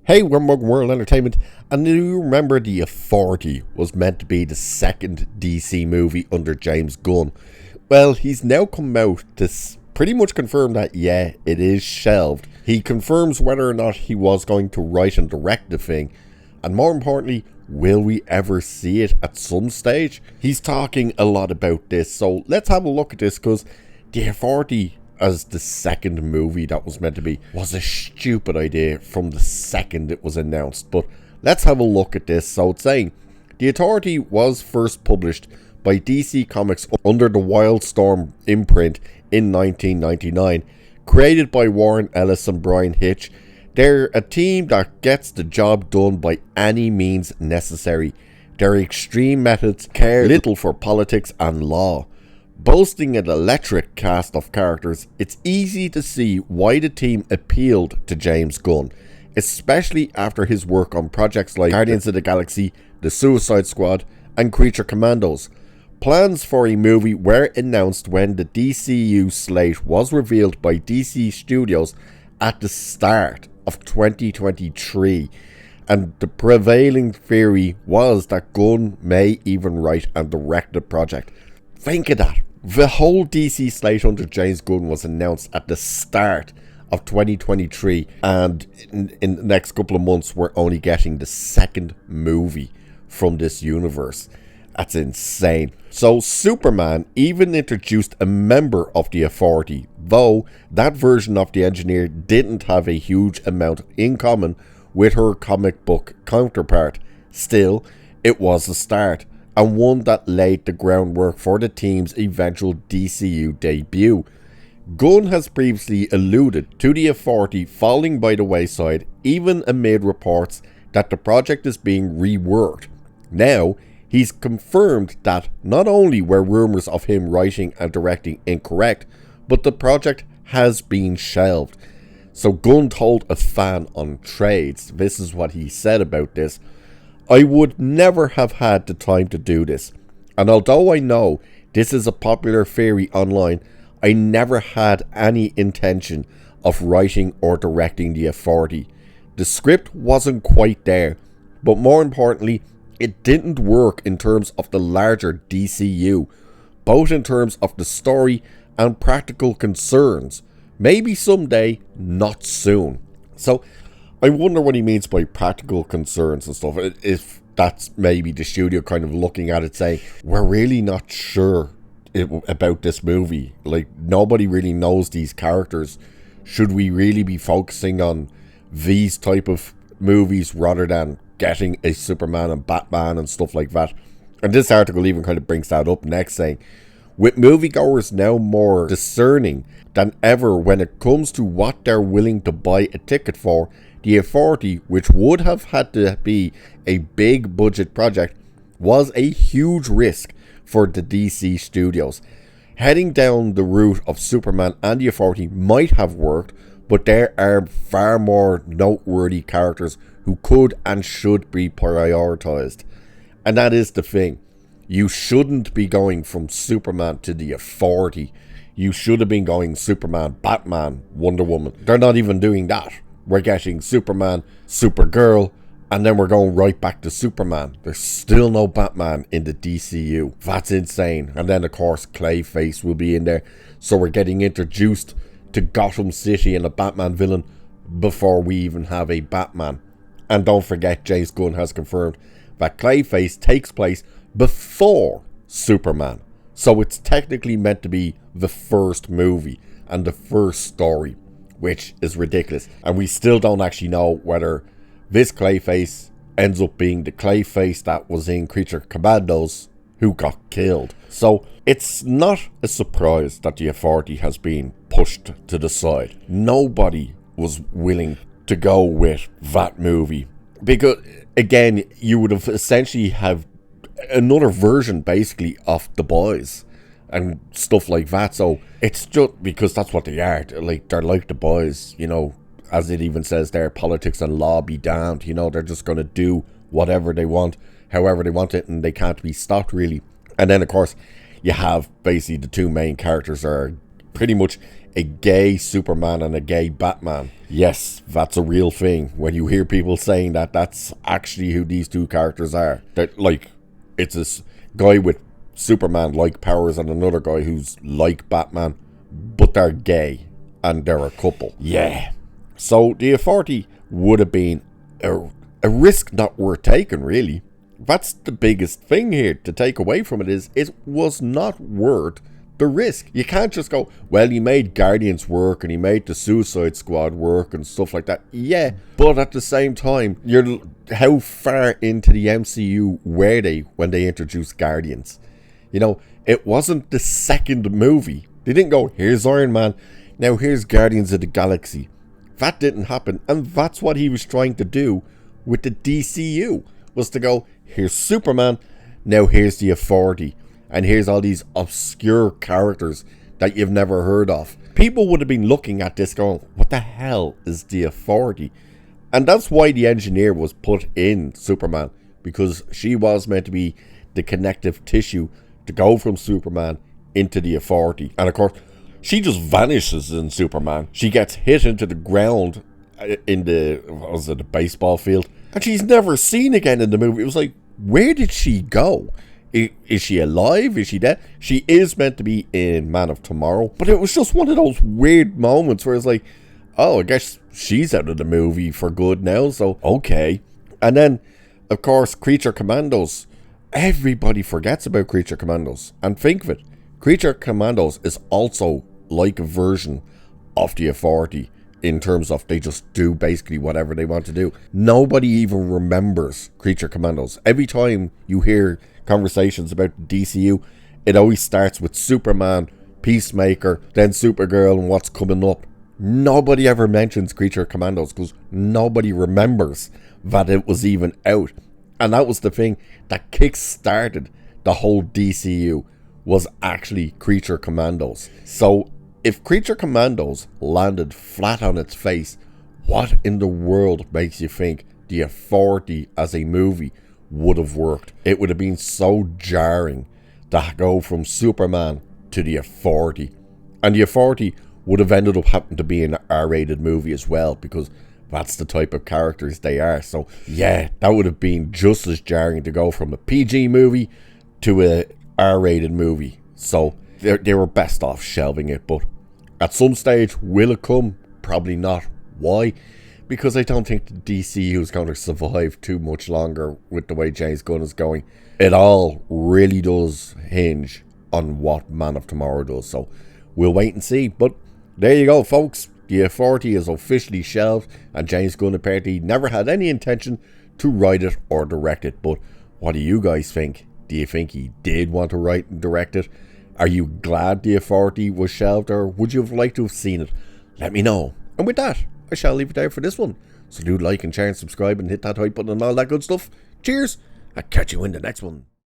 Hey, we're Mug World Entertainment, and do you remember The Authority was meant to be the second DC movie under James Gunn? Well, he's now come out to pretty much confirm that, yeah, it is shelved. He confirms whether or not he was going to write and direct the thing, and more importantly, will we ever see it at some stage? He's talking a lot about this, so let's have a look at this, because The Authority as the second movie that was meant to be was a stupid idea from the second it was announced. But let's have a look at this. So it's saying The Authority was first published by DC Comics under the Wildstorm imprint in 1999, created by Warren Ellis and Bryan Hitch. They're a team that gets the job done by any means necessary. Their extreme methods care little for politics and law. Boasting an electric cast of characters, it's easy to see why the team appealed to James Gunn, especially after his work on projects like Guardians of the Galaxy, The Suicide Squad, and Creature Commandos. Plans for a movie were announced when the DCU slate was revealed by DC Studios at the start of 2023, and the prevailing theory was that Gunn may even write and direct the project. Think of that. The whole DC slate under James Gunn was announced at the start of 2023, and in the next couple of months we're only getting the second movie from this universe. That's insane. So Superman even introduced a member of the Authority, though that version of the Engineer didn't have a huge amount in common with her comic book counterpart. Still, it was a start, and one that laid the groundwork for the team's eventual DCU debut. Gunn has previously alluded to the Authority falling by the wayside, even amid reports that the project is being reworked. Now, he's confirmed that not only were rumours of him writing and directing incorrect, but the project has been shelved. So Gunn told a fan on Trades, this is what he said about this: "I would never have had the time to do this, and although I know this is a popular theory online, I never had any intention of writing or directing The Authority. The script wasn't quite there, but more importantly, it didn't work in terms of the larger DCU, both in terms of the story and practical concerns. Maybe someday, not soon." So I wonder what he means by practical concerns and stuff. If that's maybe the studio kind of looking at it saying, we're really not sure about this movie. Like, nobody really knows these characters. Should we really be focusing on these type of movies rather than getting a Superman and Batman and stuff like that? And this article even kind of brings that up next, saying, "With moviegoers now more discerning than ever when it comes to what they're willing to buy a ticket for, The Authority, which would have had to be a big budget project, was a huge risk for the DC studios. Heading down the route of Superman and The Authority might have worked, but there are far more noteworthy characters who could and should be prioritized." And that is the thing. You shouldn't be going from Superman to The Authority. You should have been going Superman, Batman, Wonder Woman. They're not even doing that. We're getting Superman, Supergirl, and then we're going right back to Superman. There's still no Batman in the DCU. That's insane. And then, of course, Clayface will be in there. So we're getting introduced to Gotham City and a Batman villain before we even have a Batman. And don't forget, James Gunn has confirmed that Clayface takes place before Superman. So it's technically meant to be the first movie and the first story, which is ridiculous. And we still don't actually know whether this Clayface ends up being the Clayface that was in Creature Commandos who got killed. So it's not a surprise that The Authority has been pushed to the side. Nobody was willing to go with that movie, because again, you would have essentially have another version basically of The Boys and stuff like that. So it's just because that's what they are. They're like The Boys, you know, as it even says there, politics and law be damned. You know, they're just going to do whatever they want, however they want it, and they can't be stopped really. And then, of course, you have basically the two main characters are pretty much a gay Superman and a gay Batman. Yes, that's a real thing. When you hear people saying that, that's actually who these two characters are. They're like, it's this guy with Superman-like powers and another guy who's like Batman, but they're gay and they're a couple. Yeah. So the Authority would have been a risk not worth taking, really. That's the biggest thing here to take away from it, is it was not worth the risk. You can't just go, well, he made Guardians work and he made the Suicide Squad work and stuff like that. Yeah, but at the same time, how far into the MCU were they when they introduced Guardians? You know, it wasn't the second movie. They didn't go, here's Iron Man, now here's Guardians of the Galaxy. That didn't happen, and that's what he was trying to do with the DCU, was to go, here's Superman, now here's the Authority, and here's all these obscure characters that you've never heard of. People would have been looking at this going, what the hell is the Authority? And that's why the Engineer was put in Superman, because she was meant to be the connective tissue to go from Superman into the Authority. And of course, she just vanishes in Superman. She gets hit into the ground in the baseball field, and she's never seen again in the movie. It was like, where did she go? Is she alive? Is she dead? She is meant to be in Man of Tomorrow, but it was just one of those weird moments where it's like, oh, I guess she's out of the movie for good now, so okay. And then, of course, Creature Commandos. Everybody forgets about Creature Commandos. And think of it, Creature Commandos is also like a version of the Authority in terms of they just do basically whatever they want to do. Nobody even remembers Creature Commandos. Every time you hear conversations about DCU, it always starts with Superman, Peacemaker, then Supergirl and what's coming up. Nobody ever mentions Creature Commandos because nobody remembers that it was even out. And that was the thing that kick-started the whole DCU, was actually Creature Commandos. So if Creature Commandos landed flat on its face, what in the world makes you think the Authority as a movie would have worked? It would have been so jarring to go from Superman to the Authority. And the Authority would have ended up having to be an R-rated movie as well, because that's the type of characters they are. So yeah, that would have been just as jarring to go from a PG movie to a R-rated movie. So they were best off shelving it. But at some stage, will it come? Probably not. Why? Because I don't think the DCU is going to survive too much longer with the way James Gunn is going. It all really does hinge on what Man of Tomorrow does. So we'll wait and see. But there you go, folks. The Authority is officially shelved, and James Gunn apparently never had any intention to write it or direct it. But what do you guys think? Do you think he did want to write and direct it? Are you glad the Authority was shelved, or would you have liked to have seen it? Let me know. And with that, I shall leave it there for this one. So do like and share and subscribe and hit that hype button and all that good stuff. Cheers. I'll catch you in the next one.